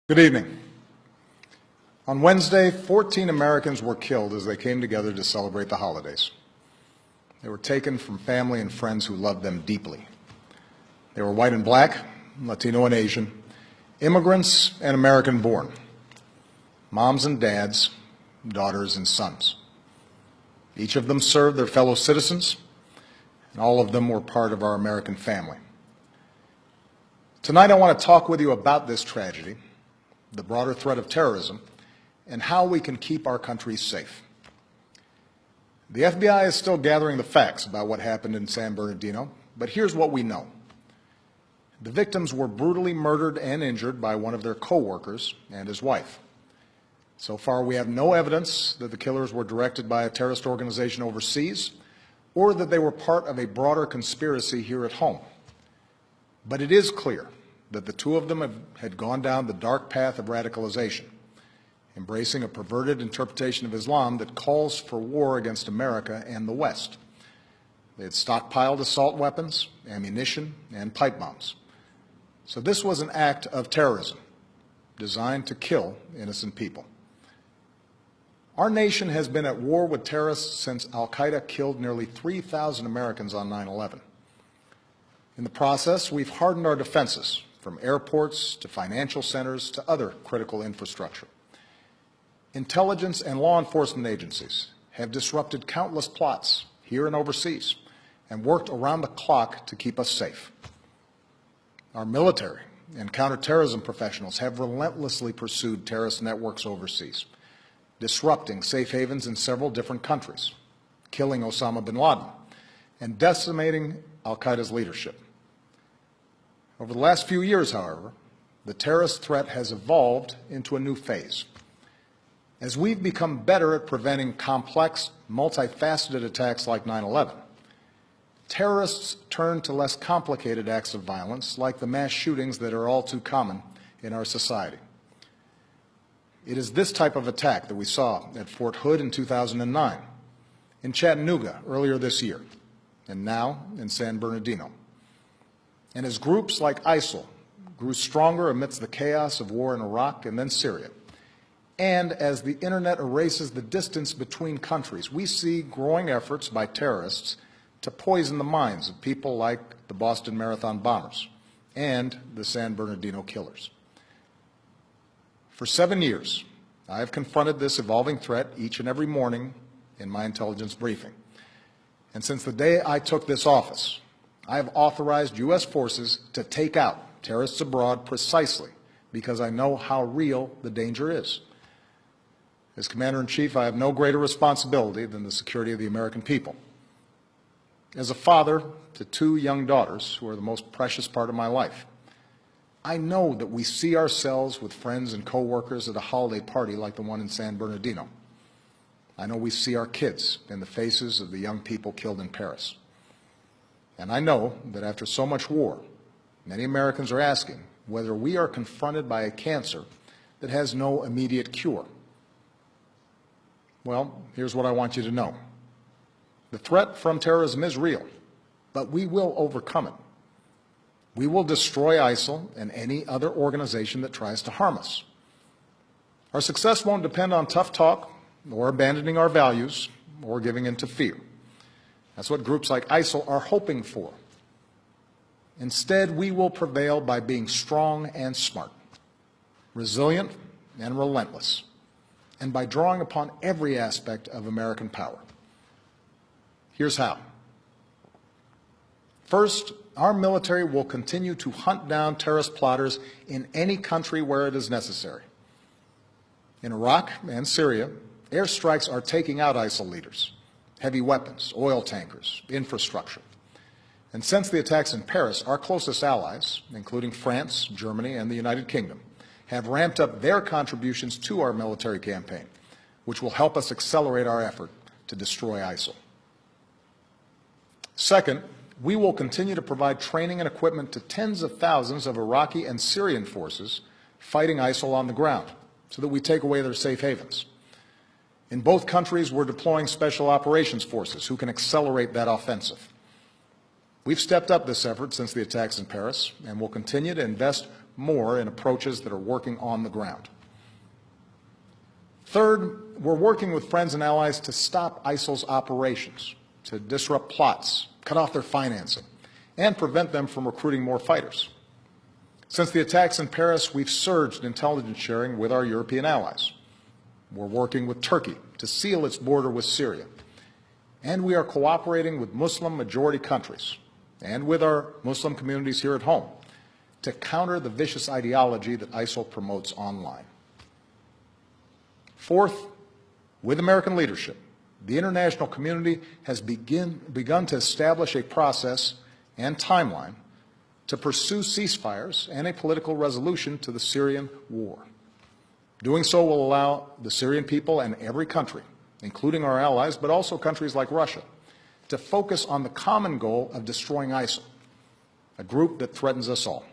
Good evening. On Wednesday, 14 Americans were killed as they came together to celebrate the holidays. They were taken from family and friends who loved them deeply. They were white and black, Latino and Asian, immigrants and American-born, moms and dads, daughters and sons. Each of them served their fellow citizens, and all of them were part of our American family. Tonight I want to talk with you about this tragedy, the broader threat of terrorism, and how we can keep our country safe. The FBI is still gathering the facts about what happened in San Bernardino, but here's what we know. The victims were brutally murdered and injured by one of their co-workers and his wife. So far, we have no evidence that the killers were directed by a terrorist organization overseas or that they were part of a broader conspiracy here at home. But it is clear that the two of them had gone down the dark path of radicalization, embracing a perverted interpretation of Islam that calls for war against America and the West. They had stockpiled assault weapons, ammunition, and pipe bombs. So this was an act of terrorism designed to kill innocent people. Our nation has been at war with terrorists since al-Qaeda killed nearly 3,000 Americans on 9/11. In the process, we've hardened our defenses, from airports to financial centers to other critical infrastructure. Intelligence and law enforcement agencies have disrupted countless plots here and overseas and worked around the clock to keep us safe. Our military and counterterrorism professionals have relentlessly pursued terrorist networks overseas, disrupting safe havens in several different countries, killing Osama bin Laden, and decimating al-Qaeda's leadership. Over the last few years, however, the terrorist threat has evolved into a new phase. As we've become better at preventing complex, multifaceted attacks like 9/11, terrorists turn to less complicated acts of violence like the mass shootings that are all too common in our society. It is this type of attack that we saw at Fort Hood in 2009, in Chattanooga earlier this year, and now in San Bernardino. And as groups like ISIL grew stronger amidst the chaos of war in Iraq and then Syria, and as the internet erases the distance between countries, we see growing efforts by terrorists to poison the minds of people like the Boston Marathon bombers and the San Bernardino killers. For 7 years, I have confronted this evolving threat each and every morning in my intelligence briefing. And since the day I took this office, I have authorized U.S. forces to take out terrorists abroad precisely because I know how real the danger is. As Commander-in-Chief, I have no greater responsibility than the security of the American people. As a father to 2 young daughters who are the most precious part of my life, I know that we see ourselves with friends and co-workers at a holiday party like the one in San Bernardino. I know we see our kids in the faces of the young people killed in Paris. And I know that after so much war, many Americans are asking whether we are confronted by a cancer that has no immediate cure. Well, here's what I want you to know. The threat from terrorism is real, but we will overcome it. We will destroy ISIL and any other organization that tries to harm us. Our success won't depend on tough talk or abandoning our values or giving in to fear. That's what groups like ISIL are hoping for. Instead, we will prevail by being strong and smart, resilient and relentless, and by drawing upon every aspect of American power. Here's how. First, our military will continue to hunt down terrorist plotters in any country where it is necessary. In Iraq and Syria, airstrikes are taking out ISIL leaders, heavy weapons, oil tankers, infrastructure. And since the attacks in Paris, our closest allies, including France, Germany, and the United Kingdom, have ramped up their contributions to our military campaign, which will help us accelerate our effort to destroy ISIL. Second, we will continue to provide training and equipment to tens of thousands of Iraqi and Syrian forces fighting ISIL on the ground so that we take away their safe havens. In both countries, we're deploying special operations forces who can accelerate that offensive. We've stepped up this effort since the attacks in Paris and will continue to invest more in approaches that are working on the ground. Third, we're working with friends and allies to stop ISIL's operations, to disrupt plots, cut off their financing, and prevent them from recruiting more fighters. Since the attacks in Paris, we've surged intelligence sharing with our European allies. We're working with Turkey to seal its border with Syria. And we are cooperating with Muslim-majority countries and with our Muslim communities here at home to counter the vicious ideology that ISIL promotes online. Fourth, with American leadership, the international community has begun to establish a process and timeline to pursue ceasefires and a political resolution to the Syrian war. Doing so will allow the Syrian people and every country, including our allies, but also countries like Russia, to focus on the common goal of destroying ISIL, a group that threatens us all.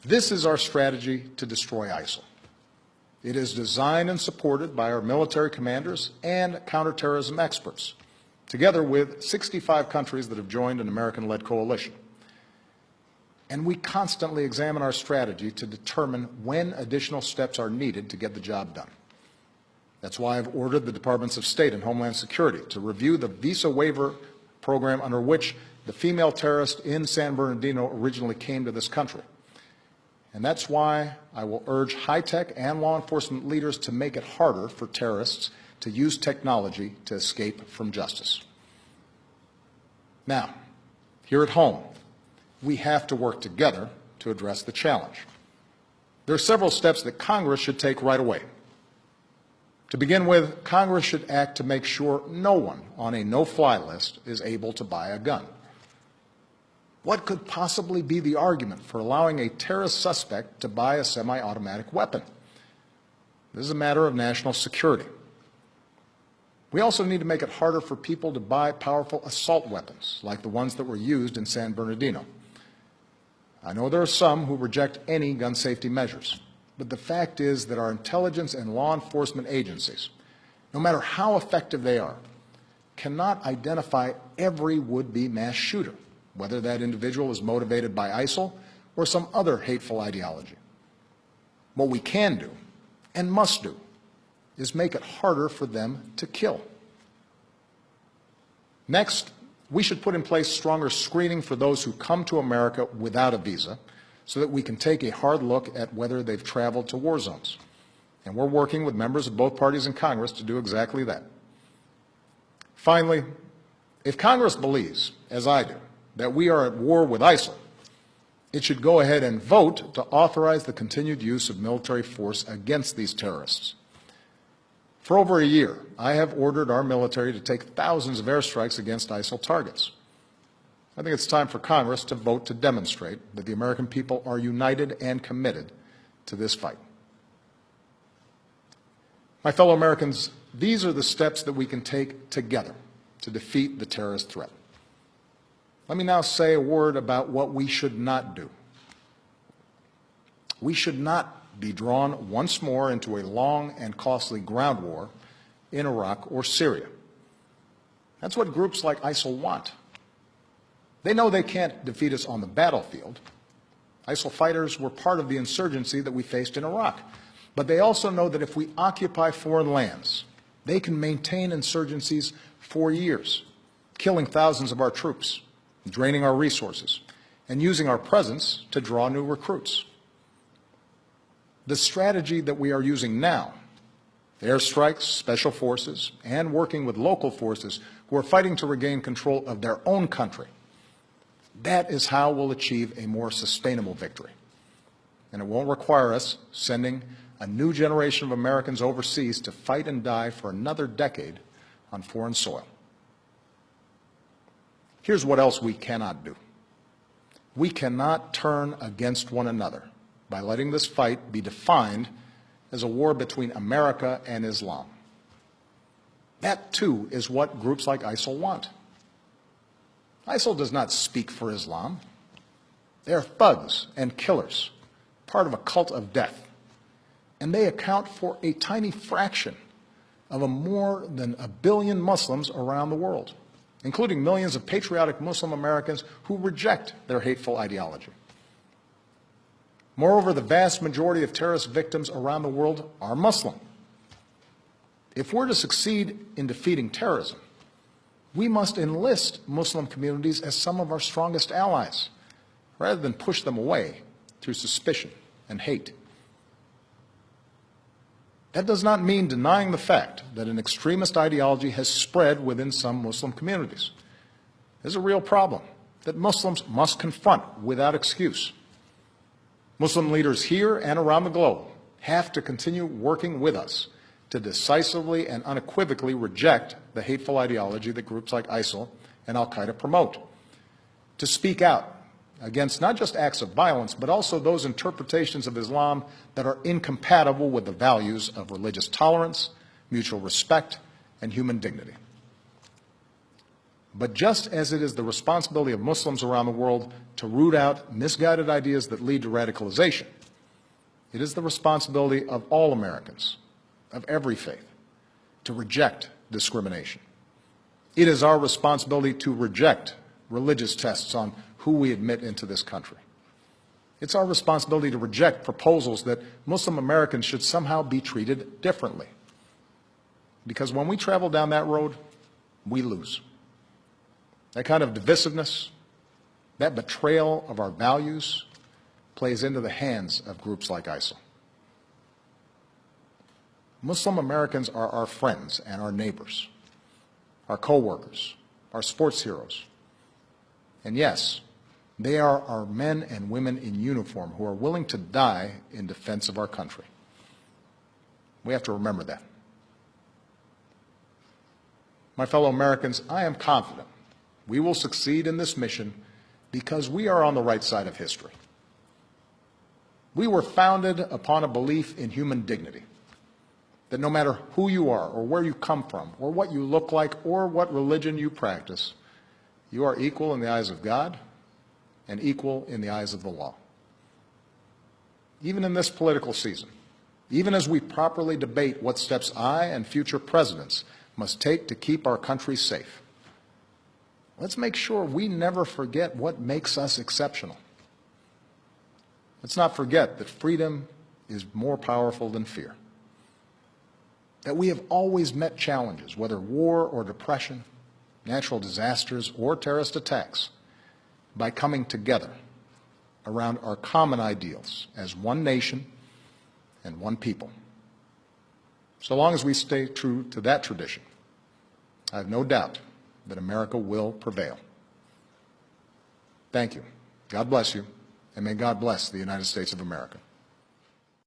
This is our strategy to destroy ISIL. It is designed and supported by our military commanders and counterterrorism experts, together with 65 countries that have joined an American-led coalition. And we constantly examine our strategy to determine when additional steps are needed to get the job done. That's why I've ordered the Departments of State and Homeland Security to review the visa waiver program under which the female terrorist in San Bernardino originally came to this country. And that's why I will urge high-tech and law enforcement leaders to make it harder for terrorists to use technology to escape from justice. Now, here at home, we have to work together to address the challenge. There are several steps that Congress should take right away. To begin with, Congress should act to make sure no one on a no-fly list is able to buy a gun. What could possibly be the argument for allowing a terrorist suspect to buy a semi-automatic weapon? This is a matter of national security. We also need to make it harder for people to buy powerful assault weapons, like the ones that were used in San Bernardino. I know there are some who reject any gun safety measures, but the fact is that our intelligence and law enforcement agencies, no matter how effective they are, cannot identify every would-be mass shooter, whether that individual is motivated by ISIL or some other hateful ideology. What we can do, and must do, is make it harder for them to kill. Next, we should put in place stronger screening for those who come to America without a visa so that we can take a hard look at whether they've traveled to war zones. And we're working with members of both parties in Congress to do exactly that. Finally, if Congress believes, as I do, that we are at war with ISIL, it should go ahead and vote to authorize the continued use of military force against these terrorists. For over a year, I have ordered our military to take thousands of airstrikes against ISIL targets. I think it's time for Congress to vote to demonstrate that the American people are united and committed to this fight. My fellow Americans, these are the steps that we can take together to defeat the terrorist threat. Let me now say a word about what we should not do. We should not be drawn once more into a long and costly ground war in Iraq or Syria. That's what groups like ISIL want. They know they can't defeat us on the battlefield. ISIL fighters were part of the insurgency that we faced in Iraq. But they also know that if we occupy foreign lands, they can maintain insurgencies for years, killing thousands of our troops, draining our resources, and using our presence to draw new recruits. The strategy that we are using now, airstrikes, special forces, and working with local forces who are fighting to regain control of their own country, that is how we'll achieve a more sustainable victory. And it won't require us sending a new generation of Americans overseas to fight and die for another decade on foreign soil. Here's what else we cannot do. We cannot turn against one another by letting this fight be defined as a war between America and Islam. That, too, is what groups like ISIL want. ISIL does not speak for Islam. They are thugs and killers, part of a cult of death. And they account for a tiny fraction of more than 1 billion Muslims around the world, including millions of patriotic Muslim Americans who reject their hateful ideology. Moreover, the vast majority of terrorist victims around the world are Muslim. If we're to succeed in defeating terrorism, we must enlist Muslim communities as some of our strongest allies, rather than push them away through suspicion and hate. That does not mean denying the fact that an extremist ideology has spread within some Muslim communities. There's a real problem that Muslims must confront without excuse. Muslim leaders here and around the globe have to continue working with us to decisively and unequivocally reject the hateful ideology that groups like ISIL and al-Qaeda promote, to speak out against not just acts of violence, but also those interpretations of Islam that are incompatible with the values of religious tolerance, mutual respect, and human dignity. But just as it is the responsibility of Muslims around the world to root out misguided ideas that lead to radicalization, it is the responsibility of all Americans, of every faith, to reject discrimination. It is our responsibility to reject religious tests on who we admit into this country. It's our responsibility to reject proposals that Muslim Americans should somehow be treated differently. Because when we travel down that road, we lose. That kind of divisiveness, that betrayal of our values, plays into the hands of groups like ISIL. Muslim Americans are our friends and our neighbors, our co-workers, our sports heroes. And yes, they are our men and women in uniform who are willing to die in defense of our country. We have to remember that. My fellow Americans, I am confident we will succeed in this mission because we are on the right side of history. We were founded upon a belief in human dignity, that no matter who you are or where you come from or what you look like or what religion you practice, you are equal in the eyes of God and equal in the eyes of the law. Even in this political season, even as we properly debate what steps I and future presidents must take to keep our country safe, let's make sure we never forget what makes us exceptional. Let's not forget that freedom is more powerful than fear, that we have always met challenges, whether war or depression, natural disasters or terrorist attacks, by coming together around our common ideals as one nation and one people. So long as we stay true to that tradition, I have no doubt that America will prevail. Thank you. God bless you, and may God bless the United States of America.